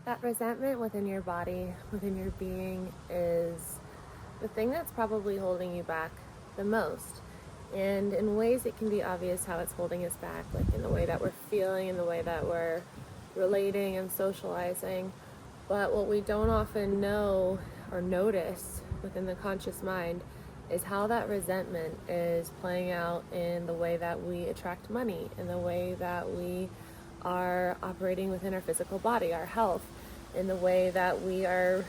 That resentment within your body, within your being, is the thing that's probably holding you back the most. And in ways it can be obvious how it's holding us back, like in the way that we're feeling, in the way that we're relating and socializing. But what we don't often know or notice within the conscious mind is how that resentment is playing out in the way that we attract money, in the way that we are operating within our physical body, our health, in the way that we are,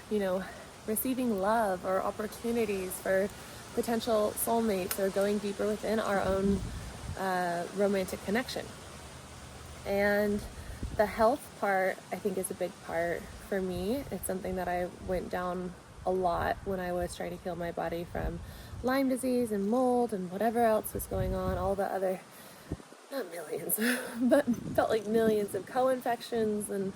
receiving love or opportunities for potential soulmates or going deeper within our own romantic connection. And the health part, I think, is a big part for me. It's something that I went down a lot when I was trying to heal my body from Lyme disease and mold and whatever else was going on, all the other, not millions, but felt like millions of co-infections and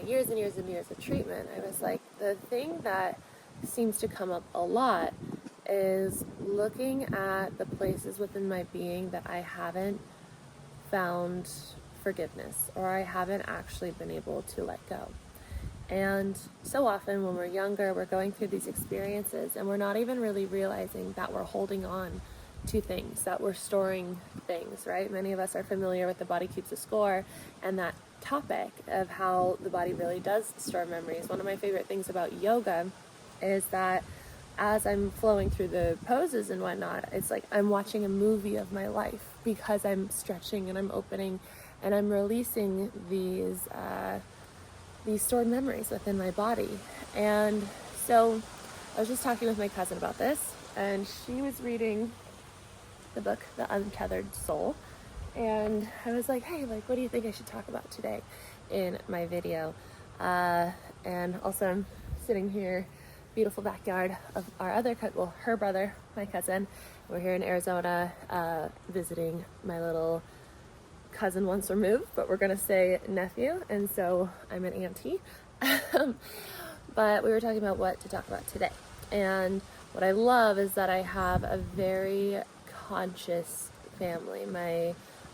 years and years and years of treatment. I was like, the thing that seems to come up a lot is looking at the places within my being that I haven't found forgiveness, or I haven't actually been able to let go. And so often when we're younger, we're going through these experiences and we're not even really realizing that we're holding on to things, that we're storing things, right? Many of us are familiar with the body keeps a score and that topic of how the body really does store memories. One of my favorite things about yoga is that as I'm flowing through the poses and whatnot, it's like I'm watching a movie of my life because I'm stretching and I'm opening and I'm releasing these stored memories within my body. And so I was just talking with my cousin about this, and she was reading the book, The Untethered Soul, and I was like, hey, what do you think I should talk about today in my video? And also I'm sitting here, beautiful backyard of our other her brother, my cousin. We're here in Arizona visiting my little cousin once removed, but we're gonna say nephew, and so I'm an auntie. But we were talking about what to talk about today, and what I love is that I have a very conscious family.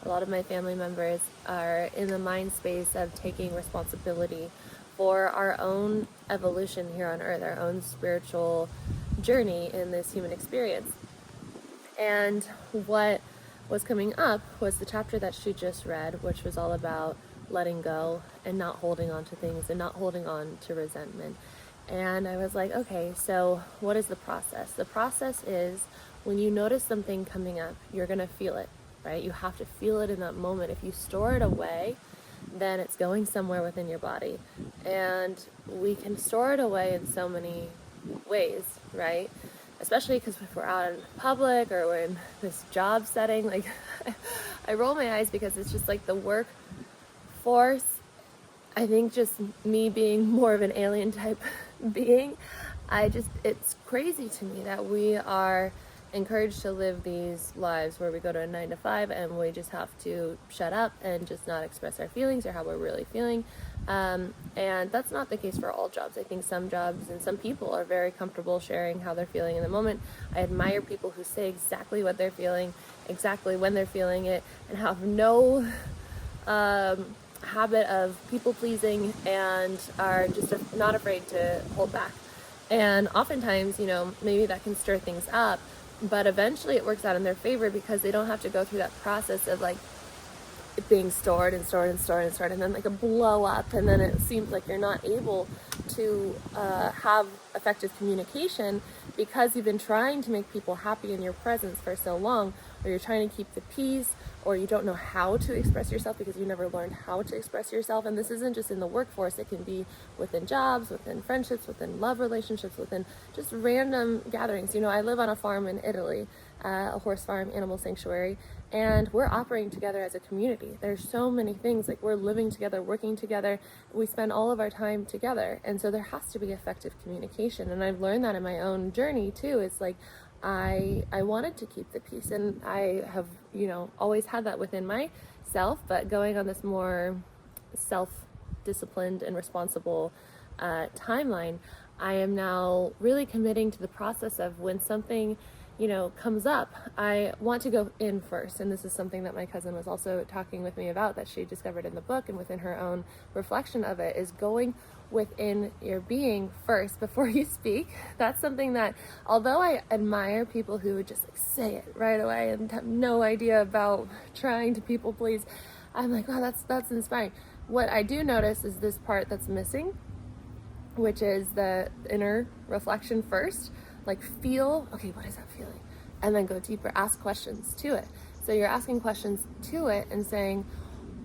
A lot of my family members are in the mind space of taking responsibility for our own evolution here on earth, our own spiritual journey in this human experience. And what was coming up was the chapter that she just read, which was all about letting go and not holding on to things and not holding on to resentment. And I was like, okay, so what is the process? The process is when you notice something coming up, you're going to feel it, right? You have to feel it in that moment. If you store it away, then it's going somewhere within your body. And we can store it away in so many ways, right? Especially because if we're out in public or we're in this job setting, I roll my eyes because it's just like the workforce. I think just me being more of an alien type being, it's crazy to me that we are encouraged to live these lives where we go to a 9 to 5 and we just have to shut up and just not express our feelings or how we're really feeling. And that's not the case for all jobs. I think some jobs and some people are very comfortable sharing how they're feeling in the moment. I admire people who say exactly what they're feeling, exactly when they're feeling it, and have no habit of people pleasing and are just not afraid to hold back. And oftentimes, maybe that can stir things up, but eventually it works out in their favor because they don't have to go through that process of it being stored and stored and stored and stored, and then a blow up, and then it seems like you're not able to have effective communication because you've been trying to make people happy in your presence for so long, or you're trying to keep the peace, or you don't know how to express yourself because you never learned how to express yourself. And this isn't just in the workforce, it can be within jobs, within friendships, within love relationships, within just random gatherings. I live on a farm in Italy, a horse farm, animal sanctuary, and we're operating together as a community. There's so many things, we're living together, working together, we spend all of our time together, and so there has to be effective communication. And I've learned that in my own journey too. It's I wanted to keep the peace, and I have always had that within myself, but going on this more self-disciplined and responsible timeline, I am now really committing to the process of when something comes up, I want to go in first. And this is something that my cousin was also talking with me about, that she discovered in the book and within her own reflection of it, is going within your being first before you speak. That's something that, although I admire people who would just like say it right away and have no idea about trying to people please, I'm like, wow, that's inspiring. What I do notice is this part that's missing, which is the inner reflection first. Like, feel, okay, what is that feeling? And then go deeper, ask questions to it. So you're asking questions to it and saying,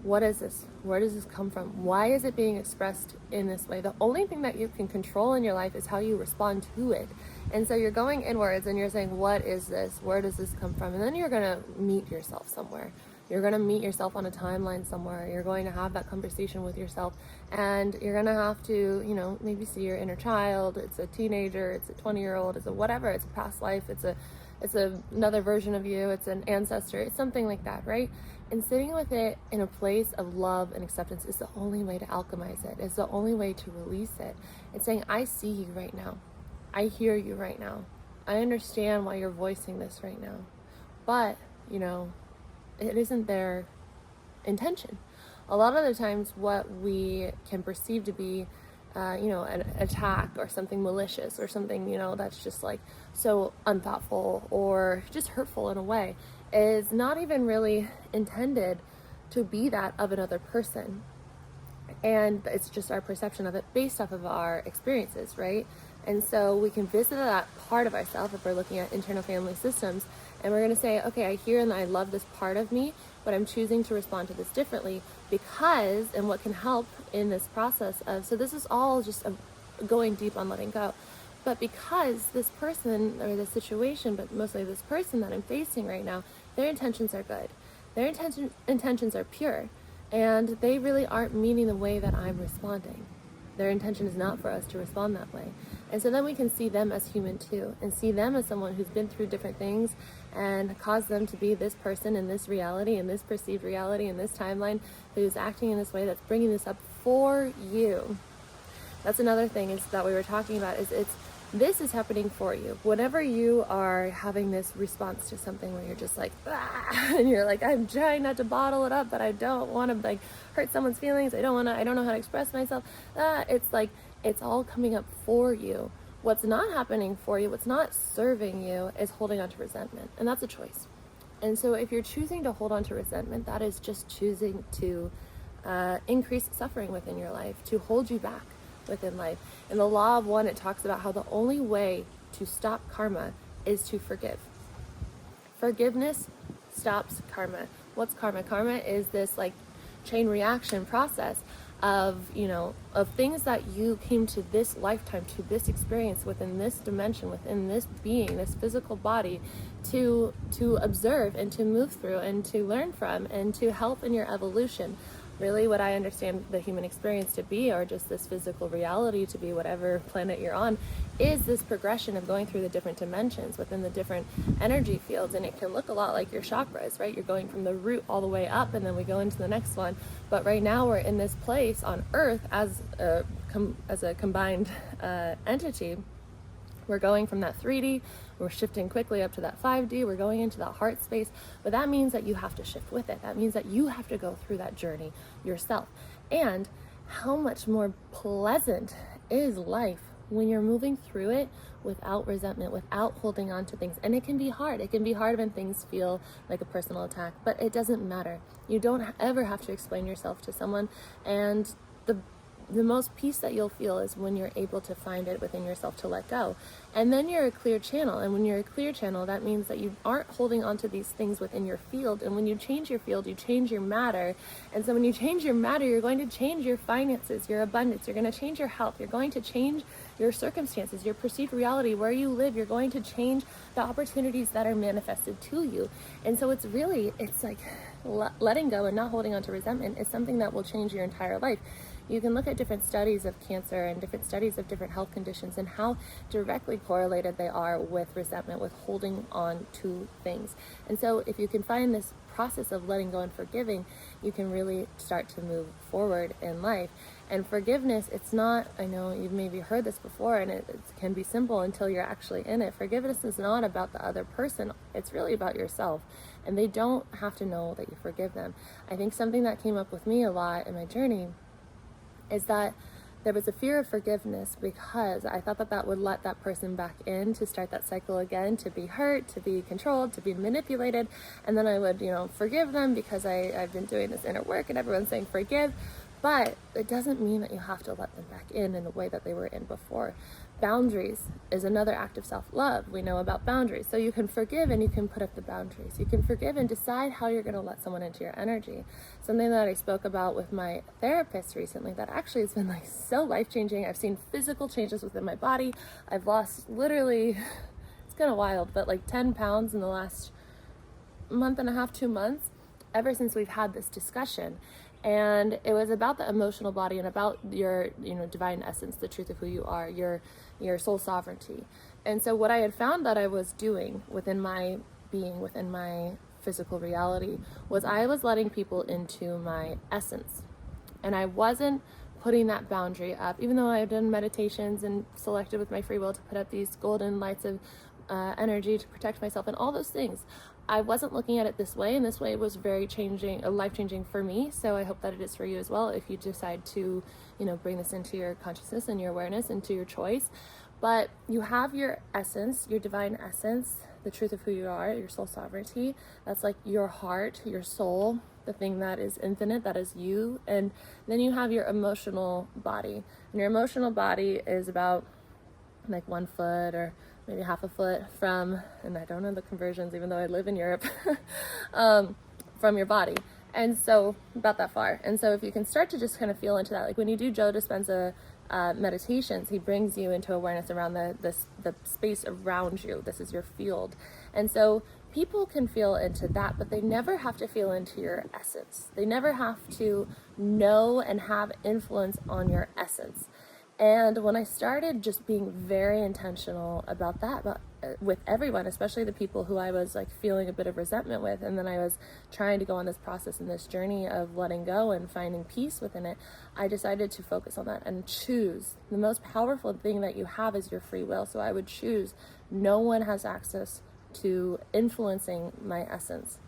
what is this? Where does this come from? Why is it being expressed in this way? The only thing that you can control in your life is how you respond to it. And so you're going inwards and you're saying, what is this? Where does this come from? And then you're going to meet yourself somewhere. You're going to meet yourself on a timeline somewhere. You're going to have that conversation with yourself, and you're going to have to, maybe see your inner child. It's a teenager, it's a 20-year-old, it's a whatever, it's a past life, it's another version of you, it's an ancestor, it's something like that, right? And sitting with it in a place of love and acceptance is the only way to alchemize it. It's the only way to release it. It's saying, I see you right now. I hear you right now. I understand why you're voicing this right now. But, it isn't their intention. A lot of the times what we can perceive to be, an attack or something malicious or something, that's just like so unthoughtful or just hurtful in a way, is not even really intended to be that of another person. And it's just our perception of it based off of our experiences, right? And so we can visit that part of ourselves if we're looking at internal family systems, and we're going to say, okay, I hear and I love this part of me, but I'm choosing to respond to this differently because, and what can help in this process of, so this is all just going deep on letting go, but because this person or this situation, but mostly this person that I'm facing right now, their intentions are good. Their intentions are pure, and they really aren't meaning the way that I'm responding. Their intention is not for us to respond that way. And so then we can see them as human too, and see them as someone who's been through different things and caused them to be this person in this reality, in this perceived reality, in this timeline, who's acting in this way that's bringing this up for you. That's another thing is that we were talking about, is this is happening for you. Whenever you are having this response to something where you're just like, ah, and you're like, I'm trying not to bottle it up, but I don't want to like hurt someone's feelings. I don't know how to express myself. It's like, it's all coming up for you. What's not happening for you, what's not serving you, is holding on to resentment. And that's a choice. And so if you're choosing to hold on to resentment, that is just choosing to increase suffering within your life, to hold you back within life. In the law of one, it talks about how the only way to stop karma is to forgive. Forgiveness stops karma. What's karma? Karma is this like chain reaction process of things that you came to this lifetime, to this experience within this dimension, within this being, this physical body, to observe and to move through and to learn from and to help in your evolution. Really, what I understand the human experience to be, or just this physical reality to be, whatever planet you're on, is this progression of going through the different dimensions within the different energy fields. And it can look a lot like your chakras, right? You're going from the root all the way up, and then we go into the next one. But right now we're in this place on Earth as a combined entity. We're going from that 3D, we're shifting quickly up to that 5D, we're going into that heart space, but that means that you have to shift with it. That means that you have to go through that journey yourself. And how much more pleasant is life when you're moving through it without resentment, without holding on to things. And it can be hard. It can be hard when things feel like a personal attack, but it doesn't matter. You don't ever have to explain yourself to someone, and the most peace that you'll feel is when you're able to find it within yourself to let go. And then you're a clear channel. And when you're a clear channel, that means that you aren't holding on to these things within your field. And when you change your field, you change your matter. And so when you change your matter, you're going to change your finances, your abundance. You're going to change your health. You're going to change your circumstances, your perceived reality, where you live. You're going to change the opportunities that are manifested to you. And so it's like letting go and not holding on to resentment is something that will change your entire life. You can look at different studies of cancer and different studies of different health conditions and how directly correlated they are with resentment, with holding on to things. And so if you can find this process of letting go and forgiving, you can really start to move forward in life. And forgiveness, it's not, I know you've maybe heard this before, and it can be simple until you're actually in it. Forgiveness is not about the other person. It's really about yourself. And they don't have to know that you forgive them. I think something that came up with me a lot in my journey is that there was a fear of forgiveness because I thought that that would let that person back in to start that cycle again, to be hurt, to be controlled, to be manipulated. And then I would, forgive them because I've been doing this inner work and everyone's saying forgive. But it doesn't mean that you have to let them back in the way that they were in before. Boundaries is another act of self-love. We know about boundaries. So you can forgive and you can put up the boundaries. You can forgive and decide how you're going to let someone into your energy. Something that I spoke about with my therapist recently that actually has been so life-changing. I've seen physical changes within my body. I've lost literally, it's kind of wild, but 10 pounds in the last month and a half, 2 months, ever since we've had this discussion. And it was about the emotional body and about your, divine essence, the truth of who you are, your soul sovereignty. And so what I had found that I was doing within my being, within my physical reality, was I was letting people into my essence. And I wasn't putting that boundary up, even though I've done meditations and selected with my free will to put up these golden lights of energy to protect myself and all those things. I wasn't looking at it this way, and this way was very life-changing for me. So I hope that it is for you as well if you decide to, bring this into your consciousness and your awareness, into your choice. But you have your essence, your divine essence, the truth of who you are, your soul sovereignty. That's your heart, your soul, the thing that is infinite, that is you. And then you have your emotional body. And your emotional body is about 1 foot or maybe half a foot from, and I don't know the conversions even though I live in Europe, from your body. And so about that far. And so if you can start to just kind of feel into that, when you do Joe Dispenza meditations, he brings you into awareness around the space around you. This is your field. And so people can feel into that, but they never have to feel into your essence. They never have to know and have influence on your essence. And when I started just being very intentional about that, with everyone, especially the people who I was feeling a bit of resentment with, and then I was trying to go on this process and this journey of letting go and finding peace within it, I decided to focus on that and choose. The most powerful thing that you have is your free will. So I would choose. No one has access to influencing my essence.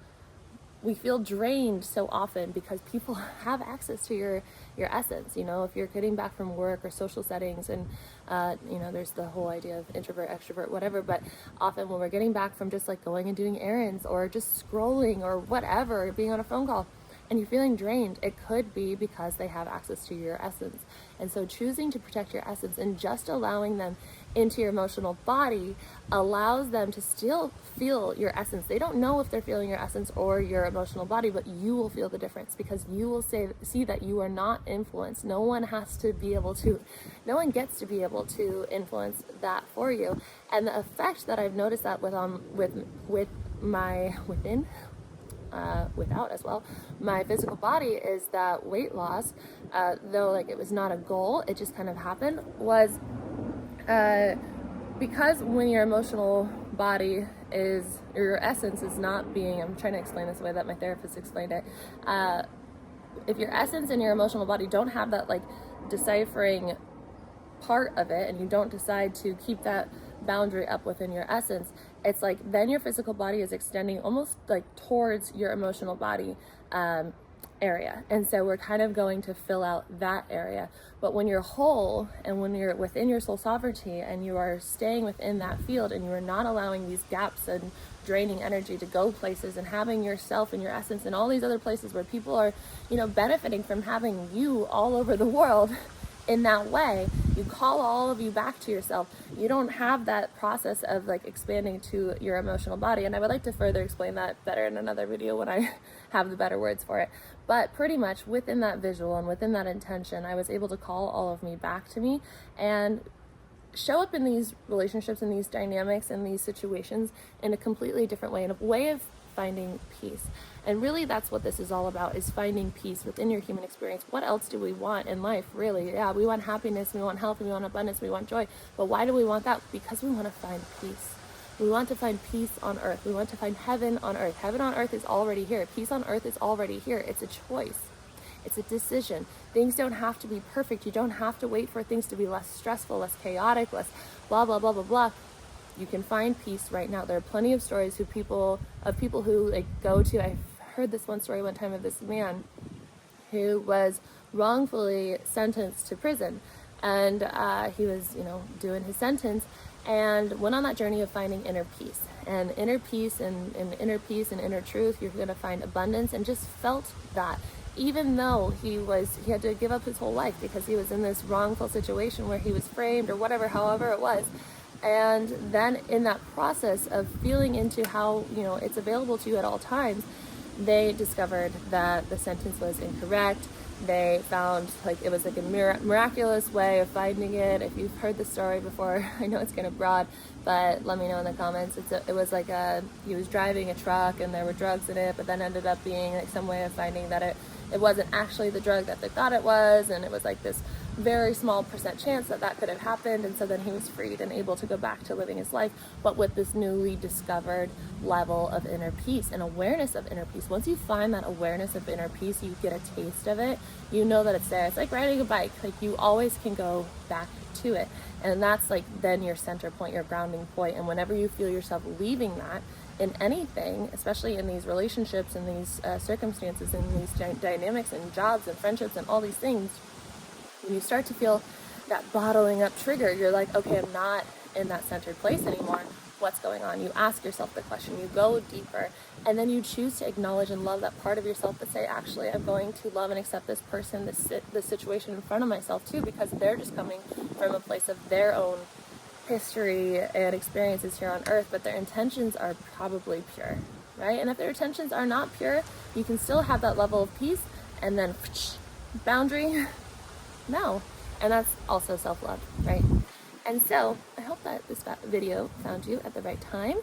We feel drained so often because people have access to your essence. If you're getting back from work or social settings, and there's the whole idea of introvert, extrovert, whatever, but often when we're getting back from just going and doing errands or just scrolling or whatever, being on a phone call, and you're feeling drained, it could be because they have access to your essence. And so choosing to protect your essence and just allowing them into your emotional body allows them to still feel your essence. They don't know if they're feeling your essence or your emotional body, but you will feel the difference because you will see that you are not influenced. No one gets to be able to influence that for you. And the effect that I've noticed that with my without as well, my physical body, is that weight loss, though it was not a goal, it just kind of happened, was because when your emotional body is, or your essence is not being, I'm trying to explain this the way that my therapist explained it, if your essence and your emotional body don't have that deciphering part of it, and you don't decide to keep that boundary up within your essence, it's then your physical body is extending almost towards your emotional body area. And so we're kind of going to fill out that area. But when you're whole and when you're within your soul sovereignty and you are staying within that field and you are not allowing these gaps and draining energy to go places and having yourself and your essence and all these other places where people are, benefiting from having you all over the world, in that way, you call all of you back to yourself. You don't have that process of expanding to your emotional body. And I would like to further explain that better in another video when I have the better words for it. But pretty much within that visual and within that intention, I was able to call all of me back to me and show up in these relationships and these dynamics and these situations in a completely different way, in a way of finding peace. And really that's what this is all about, is finding peace within your human experience. What else do we want in life, really? Yeah, we want happiness, we want health, we want abundance, we want joy. But why do we want that? Because we want to find peace. We want to find peace on earth. We want to find heaven on earth. Heaven on earth is already here. Peace on earth is already here. It's a choice. It's a decision. Things don't have to be perfect. You don't have to wait for things to be less stressful, less chaotic, less blah, blah, blah, blah, blah. You can find peace right now. There are plenty of stories of people who like go to, I heard this one story one time of this man who was wrongfully sentenced to prison, and he was, doing his sentence, and went on that journey of finding inner peace. And inner peace and inner peace and inner truth, you're going to find abundance, and just felt that. Even though he had to give up his whole life because he was in this wrongful situation where he was framed or whatever, however it was. And then in that process of feeling into how, it's available to you at all times, they discovered that the sentence was incorrect. They found it was like a miraculous way of finding it. If you've heard the story before, I know it's kind of broad, but let me know in the comments. It was like he was driving a truck and there were drugs in it, but then ended up being like some way of finding that it wasn't actually the drug that they thought it was, and it was like this very small % chance that could have happened. And so then he was freed and able to go back to living his life, but with this newly discovered level of inner peace and awareness of inner peace. Once you find that awareness of inner peace, you get a taste of it, you know that it's there. It's like riding a bike. Like, you always can go back to it, and that's like then your center point, your grounding point. And whenever you feel yourself leaving that in anything, especially in these relationships and these circumstances and these dynamics and jobs and friendships and all these things, when you start to feel that bottling up trigger, you're like, okay, I'm not in that centered place anymore. What's going on? You ask yourself the question, you go deeper, and then you choose to acknowledge and love that part of yourself that say, actually, I'm going to love and accept this person, this situation in front of myself too, because they're just coming from a place of their own history and experiences here on earth, but their intentions are probably pure, right? And if their intentions are not pure, you can still have that level of peace, and then boundary, no. And that's also self-love, right? And so I hope that this video found you at the right time.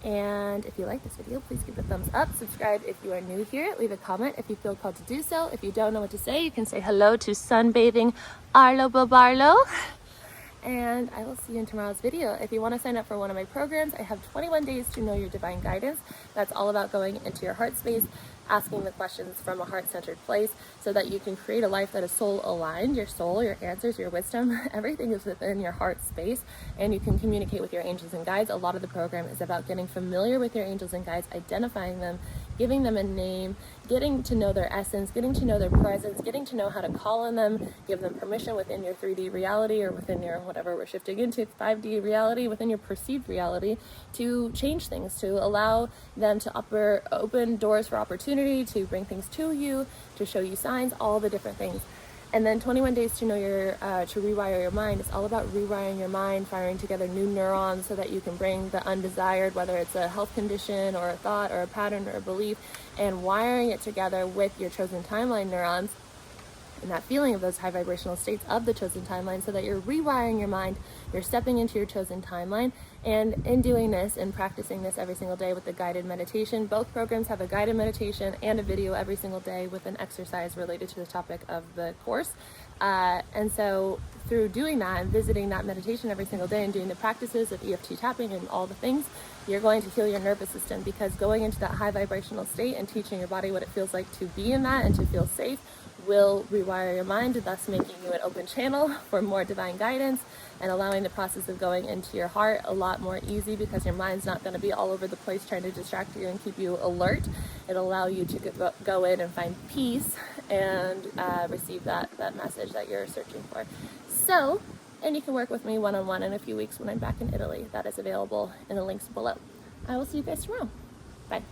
And if you like this video, please give it a thumbs up. Subscribe if you are new here. Leave a comment if you feel called to do so. If you don't know what to say, you can say hello to sunbathing Arlo Babarlo. And I will see you in tomorrow's video. If you want to sign up for one of my programs, I have 21 days to know your divine guidance. That's all about going into your heart space, asking the questions from a heart-centered place so that you can create a life that is soul-aligned. Your soul, your answers, your wisdom, everything is within your heart space, and you can communicate with your angels and guides. A lot of the program is about getting familiar with your angels and guides, identifying them, giving them a name, getting to know their essence, getting to know their presence, getting to know how to call on them, give them permission within your 3D reality or within your whatever we're shifting into 5D reality, within your perceived reality, to change things, to allow them to open doors for opportunity, to bring things to you, to show you signs, all the different things. And then 21 days to know to rewire your mind. It's all about rewiring your mind, firing together new neurons so that you can bring the undesired, whether it's a health condition or a thought or a pattern or a belief, and wiring it together with your chosen timeline neurons and that feeling of those high vibrational states of the chosen timeline, so that you're rewiring your mind, you're stepping into your chosen timeline. And in doing this and practicing this every single day with the guided meditation, both programs have a guided meditation and a video every single day with an exercise related to the topic of the course. And so through doing that and visiting that meditation every single day and doing the practices of EFT tapping and all the things, you're going to heal your nervous system, because going into that high vibrational state and teaching your body what it feels like to be in that and to feel safe will rewire your mind, thus making you an open channel for more divine guidance and allowing the process of going into your heart a lot more easy, because your mind's not going to be all over the place trying to distract you and keep you alert. It'll allow you to go in and find peace and receive that message that you're searching for. So, and you can work with me one-on-one in a few weeks when I'm back in Italy. That is available in the links below. I will see you guys tomorrow. Bye.